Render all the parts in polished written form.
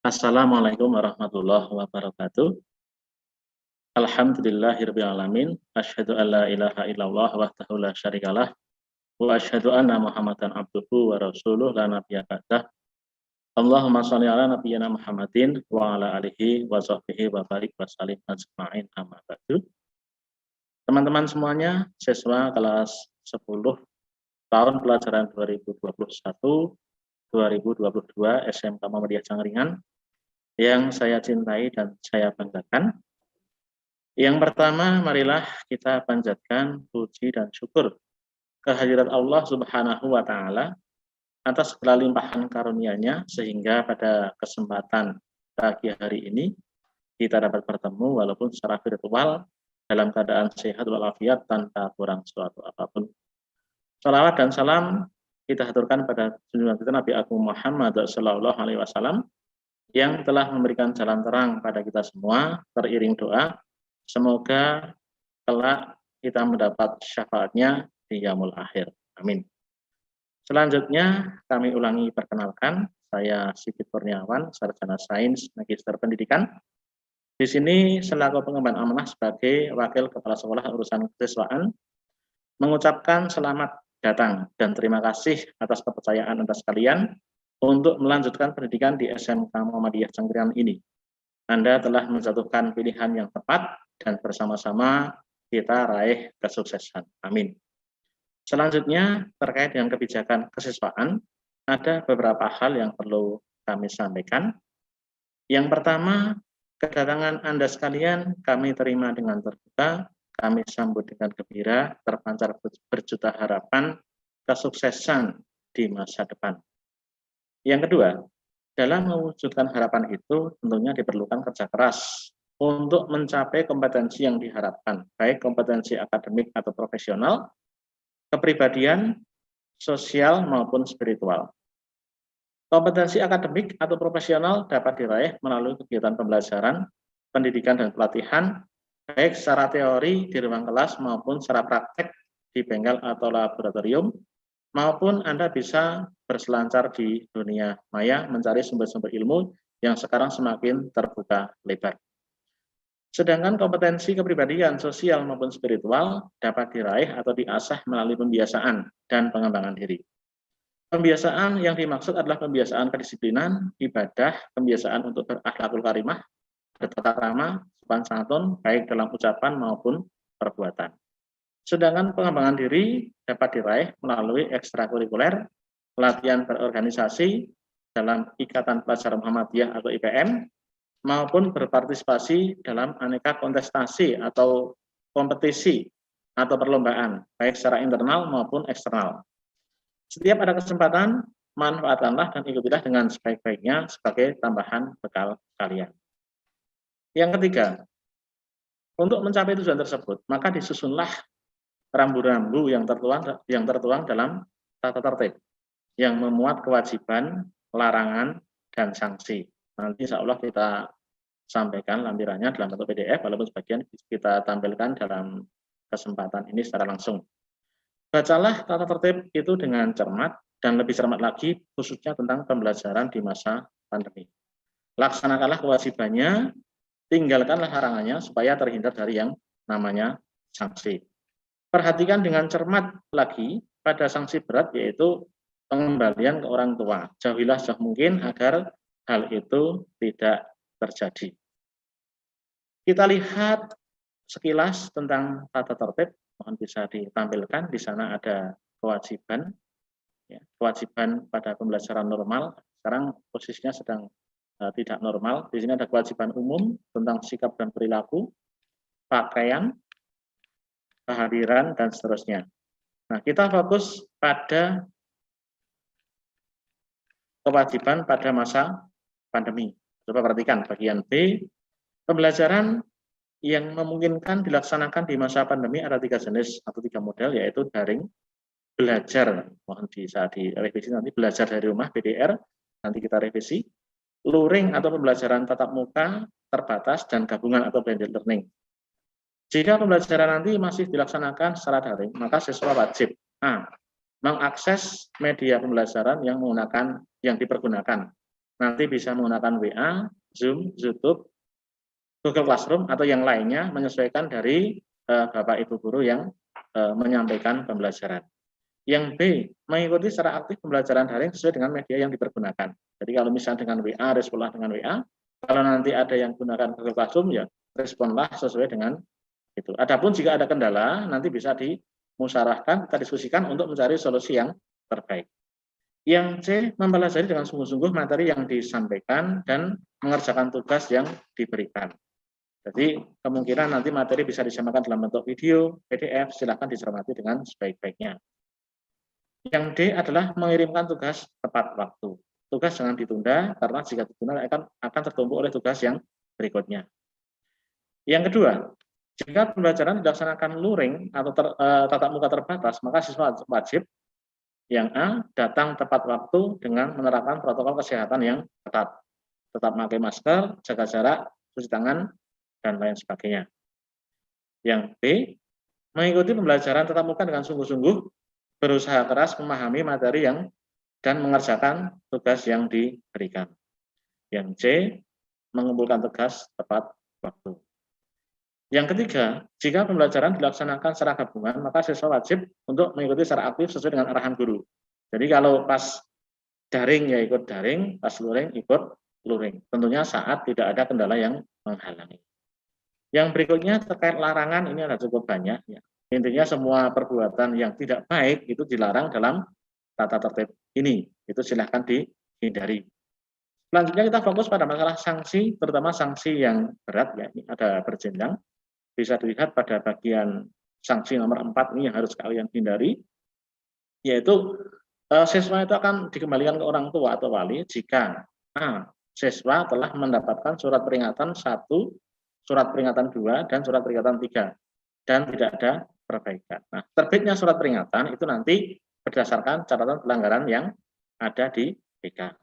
Assalamualaikum warahmatullahi wabarakatuh. Alhamdulillahirabbil alamin. Asyhadu an la ilaha illallah wahdahu la syarikalah wa asyhadu anna Muhammadan abduhu wa rasuluh la nabiyya ba'dah. Allahumma shalli ala nabiyyina Muhammadin wa ala alihi wa sahbihi wa barik wa sallim ajma'in amma ba'du. Teman-teman semuanya, siswa kelas 10 tahun pelajaran 2021-2022 SMK Muhammadiyah Cangkringan yang saya cintai dan saya banggakan. Yang pertama, marilah kita panjatkan puji dan syukur kehadirat Allah Subhanahu wa Ta'ala atas segala limpahan karunia-Nya, sehingga pada kesempatan pagi hari ini kita dapat bertemu walaupun secara virtual dalam keadaan sehat walafiat tanpa kurang suatu apapun. Salawat dan salam kita haturkan pada junjungan kita Nabi Agung Muhammad Sallallahu Alaihi Wasallam yang telah memberikan jalan terang pada kita semua, teriring doa semoga kelak kita mendapat syafaatnya di yaumul akhir. Amin. Selanjutnya kami ulangi perkenalkan, saya Sigit Kurniawan, sarjana sains magister pendidikan. Di sini selaku pengemban amanah sebagai wakil kepala sekolah urusan kesiswaan mengucapkan selamat datang dan terima kasih atas kepercayaan Anda sekalian untuk melanjutkan pendidikan di SMK Muhammadiyah Cangkringan ini. Anda telah menjatuhkan pilihan yang tepat dan bersama-sama kita raih kesuksesan. Amin. Selanjutnya terkait dengan kebijakan kesiswaan, ada beberapa hal yang perlu kami sampaikan. Yang pertama, kedatangan Anda sekalian kami terima dengan terbuka, kami sambut dengan gembira, terpancar berjuta harapan kesuksesan di masa depan. Yang kedua, dalam mewujudkan harapan itu tentunya diperlukan kerja keras untuk mencapai kompetensi yang diharapkan, baik kompetensi akademik atau profesional, kepribadian, sosial maupun spiritual. Kompetensi akademik atau profesional dapat diraih melalui kegiatan pembelajaran, pendidikan dan pelatihan, baik secara teori di ruang kelas maupun secara praktek di bengkel atau laboratorium, maupun Anda bisa berselancar di dunia maya mencari sumber-sumber ilmu yang sekarang semakin terbuka lebar. Sedangkan kompetensi kepribadian, sosial maupun spiritual dapat diraih atau diasah melalui pembiasaan dan pengembangan diri. Pembiasaan yang dimaksud adalah pembiasaan kedisiplinan, ibadah, pembiasaan untuk berakhlakul karimah, bertata krama, sopan santun, baik dalam ucapan maupun perbuatan. Sedangkan pengembangan diri dapat diraih melalui ekstrakurikuler, pelatihan berorganisasi dalam Ikatan Pelajar Muhammadiyah atau IPM, maupun berpartisipasi dalam aneka kontestasi atau kompetisi atau perlombaan, baik secara internal maupun eksternal. Setiap ada kesempatan, manfaatkanlah dan ikutilah dengan sebaik-baiknya sebagai tambahan bekal kalian. Yang ketiga, untuk mencapai tujuan tersebut, maka disusunlah rambu-rambu yang tertuang dalam tata tertib yang memuat kewajiban, larangan, dan sanksi. Nanti insya Allah kita sampaikan lampirannya dalam bentuk PDF, walaupun sebagian kita tampilkan dalam kesempatan ini secara langsung. Bacalah tata tertib itu dengan cermat dan lebih cermat lagi khususnya tentang pembelajaran di masa pandemi. Laksanakanlah kewajibannya, tinggalkanlah larangannya supaya terhindar dari yang namanya sanksi. Perhatikan dengan cermat lagi pada sanksi berat, yaitu pengembalian ke orang tua. Jauhilah sejauh mungkin agar hal itu tidak terjadi. Kita lihat sekilas tentang tata tertib, mohon bisa ditampilkan. Di sana ada kewajiban, ya, kewajiban pada pembelajaran normal. Sekarang posisinya sedang tidak normal. Di sini ada kewajiban umum tentang sikap dan perilaku, pakaian, kehadiran, dan seterusnya. Nah, kita fokus pada kewajiban pada masa pandemi. Coba perhatikan bagian B, pembelajaran yang memungkinkan dilaksanakan di masa pandemi ada 3 jenis atau 3 model, yaitu daring, belajar, mohon bisa direvisi nanti, belajar dari rumah, BDR, nanti kita revisi, luring atau pembelajaran tatap muka, terbatas, dan gabungan atau blended learning. Jika pembelajaran nanti masih dilaksanakan secara daring, maka siswa wajib mengakses media pembelajaran yang dipergunakan nanti bisa menggunakan WA, Zoom, YouTube, Google Classroom, atau yang lainnya menyesuaikan dari Bapak Ibu guru yang menyampaikan pembelajaran. Yang B, mengikuti secara aktif pembelajaran daring sesuai dengan media yang dipergunakan. Jadi kalau misalnya dengan WA, responlah dengan WA. Kalau nanti ada yang gunakan Google Classroom, ya responlah sesuai dengan itu. Adapun jika ada kendala, nanti bisa dimusyawarahkan, kita diskusikan untuk mencari solusi yang terbaik. Yang C, mempelajari dengan sungguh-sungguh materi yang disampaikan dan mengerjakan tugas yang diberikan. Jadi kemungkinan nanti materi bisa disampaikan dalam bentuk video, PDF, silakan dicermati dengan sebaik-baiknya. Yang D adalah mengirimkan tugas tepat waktu. Tugas jangan ditunda, karena jika ditunda akan tertumpuk oleh tugas yang berikutnya. Yang kedua, jika pembelajaran dilaksanakan luring atau tatap muka terbatas, maka siswa wajib yang A, datang tepat waktu dengan menerapkan protokol kesehatan yang ketat. Tetap memakai masker, jaga jarak, cuci tangan, dan lain sebagainya. Yang B, mengikuti pembelajaran tatap muka dengan sungguh-sungguh, berusaha keras memahami materi dan mengerjakan tugas yang diberikan. Yang C, mengumpulkan tugas tepat waktu. Yang ketiga, jika pembelajaran dilaksanakan secara gabungan, maka siswa wajib untuk mengikuti secara aktif sesuai dengan arahan guru. Jadi kalau pas daring ya ikut daring, pas luring ikut luring. Tentunya saat tidak ada kendala yang menghalangi. Yang berikutnya terkait larangan, ini ada cukup banyak. Ya. Intinya semua perbuatan yang tidak baik itu dilarang dalam tata tertib ini. Itu silahkan dihindari. Selanjutnya kita fokus pada masalah sanksi, terutama sanksi yang berat. Ya. Ini ada berjenjang. Bisa dilihat pada bagian sanksi nomor 4 ini yang harus kalian hindari. Yaitu siswa itu akan dikembalikan ke orang tua atau wali jika A, siswa telah mendapatkan surat peringatan 1, surat peringatan 2, dan surat peringatan 3. Dan tidak ada perbaikan. Nah, terbitnya surat peringatan itu nanti berdasarkan catatan pelanggaran yang ada di BK.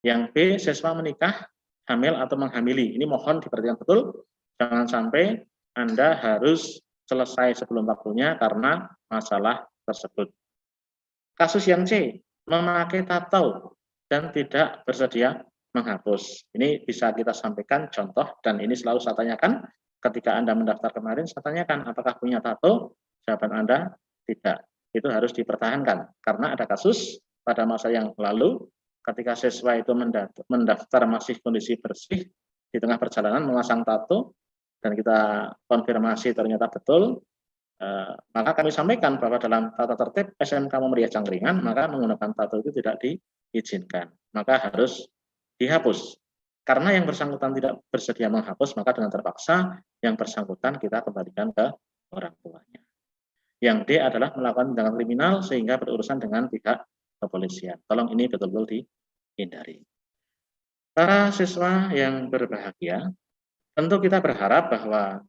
Yang B, siswa menikah, hamil atau menghamili. Ini mohon diperhatikan betul, jangan sampai Anda harus selesai sebelum waktunya karena masalah tersebut. Kasus yang C, memakai tato dan tidak bersedia menghapus. Ini bisa kita sampaikan contoh, dan ini selalu saya tanyakan ketika Anda mendaftar kemarin, saya tanyakan apakah punya tato, jawaban Anda tidak. Itu harus dipertahankan, karena ada kasus pada masa yang lalu, ketika siswa itu mendaftar masih kondisi bersih, di tengah perjalanan memasang tato, dan kita konfirmasi ternyata betul, maka kami sampaikan bahwa dalam tata tertib SMK Muhammadiyah Cangkringan, maka menggunakan tato itu tidak diizinkan, maka harus dihapus. Karena yang bersangkutan tidak bersedia menghapus, maka dengan terpaksa yang bersangkutan kita kembalikan ke orang tuanya. Yang D adalah melakukan tindakan kriminal sehingga berurusan dengan pihak kepolisian. Tolong ini betul-betul dihindari. Para siswa yang berbahagia, tentu kita berharap bahwa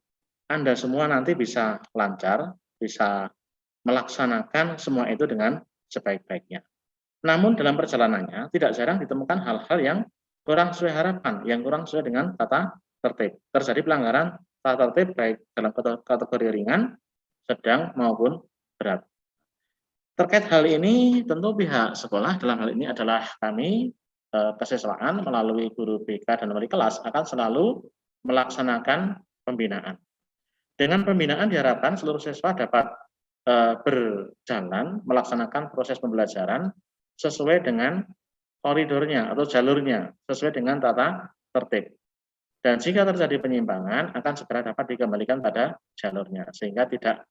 Anda semua nanti bisa lancar, bisa melaksanakan semua itu dengan sebaik-baiknya. Namun dalam perjalanannya tidak jarang ditemukan hal-hal yang kurang sesuai harapan, yang kurang sesuai dengan tata tertib. Terjadi pelanggaran tata tertib baik dalam kategori ringan, sedang maupun berat. Terkait hal ini, tentu pihak sekolah dalam hal ini adalah kami, kesiswaan melalui guru BK dan wali kelas akan selalu melaksanakan pembinaan. Dengan pembinaan diharapkan seluruh siswa dapat berjalan melaksanakan proses pembelajaran sesuai dengan koridornya atau jalurnya, sesuai dengan tata tertib. Dan jika terjadi penyimpangan akan segera dapat dikembalikan pada jalurnya, sehingga tidak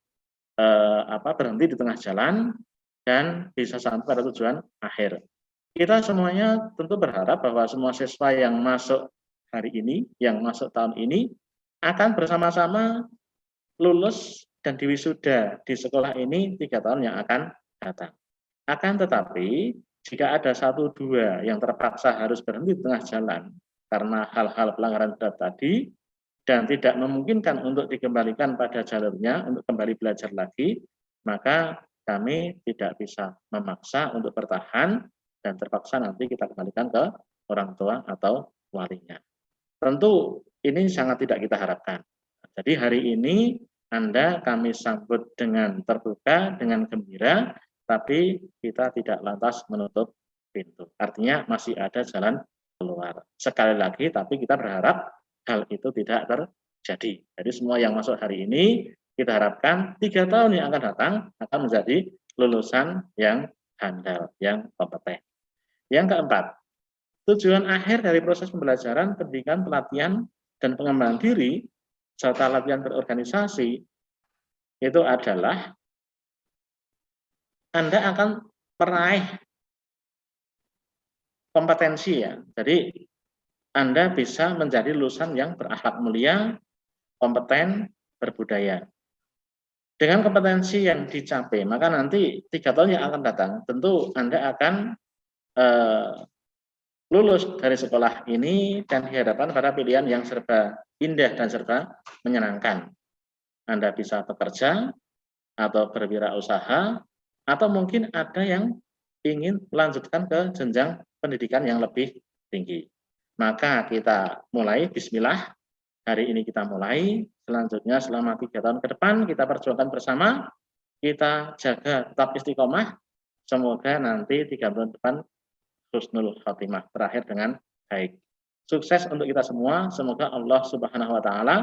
berhenti di tengah jalan dan bisa sampai pada tujuan akhir. Kita semuanya tentu berharap bahwa semua siswa yang masuk hari ini, yang masuk tahun ini akan bersama-sama lulus dan diwisuda di sekolah ini 3 tahun yang akan datang. Akan tetapi, jika ada 1-2 yang terpaksa harus berhenti di tengah jalan karena hal-hal pelanggaran berat tadi dan tidak memungkinkan untuk dikembalikan pada jalurnya untuk kembali belajar lagi, maka kami tidak bisa memaksa untuk bertahan dan terpaksa nanti kita kembalikan ke orang tua atau walinya. Tentu ini sangat tidak kita harapkan. Jadi hari ini Anda kami sambut dengan terbuka, dengan gembira, tapi kita tidak lantas menutup pintu. Artinya masih ada jalan keluar. Sekali lagi, tapi kita berharap hal itu tidak terjadi. Jadi semua yang masuk hari ini, kita harapkan 3 tahun yang akan datang akan menjadi lulusan yang handal, yang kompeten. Yang keempat, tujuan akhir dari proses pembelajaran, pendidikan, pelatihan, dan pengembangan diri, serta latihan berorganisasi, itu adalah Anda akan meraih kompetensi ya. Jadi Anda bisa menjadi lulusan yang berakhlak mulia, kompeten, berbudaya. Dengan kompetensi yang dicapai, maka nanti 3 tahun yang akan datang, tentu Anda akan lulus dari sekolah ini dan dihadapkan pada pilihan yang serba indah dan serba menyenangkan. Anda bisa bekerja atau berwirausaha, atau mungkin ada yang ingin melanjutkan ke jenjang pendidikan yang lebih tinggi. Maka kita mulai, bismillah, hari ini kita mulai, selanjutnya selama 3 tahun ke depan kita perjuangkan bersama, kita jaga tetap istiqomah, semoga nanti 3 tahun depan husnul khotimah, berakhir dengan baik. Sukses untuk kita semua, semoga Allah Subhanahu wa taala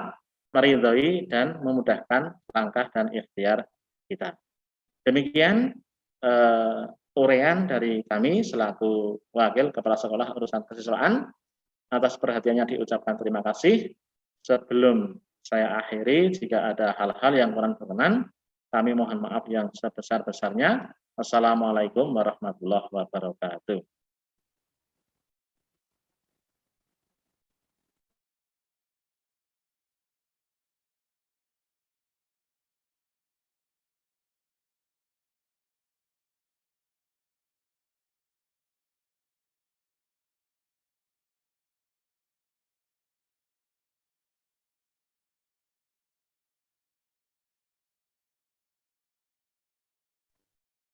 meridhai dan memudahkan langkah dan ikhtiar kita. Demikian uraian dari kami selaku Wakil Kepala Sekolah Urusan Kesiswaan. Atas perhatiannya diucapkan terima kasih. Sebelum saya akhiri, jika ada hal-hal yang kurang berkenan, kami mohon maaf yang sebesar-besarnya. Wassalamualaikum warahmatullahi wabarakatuh.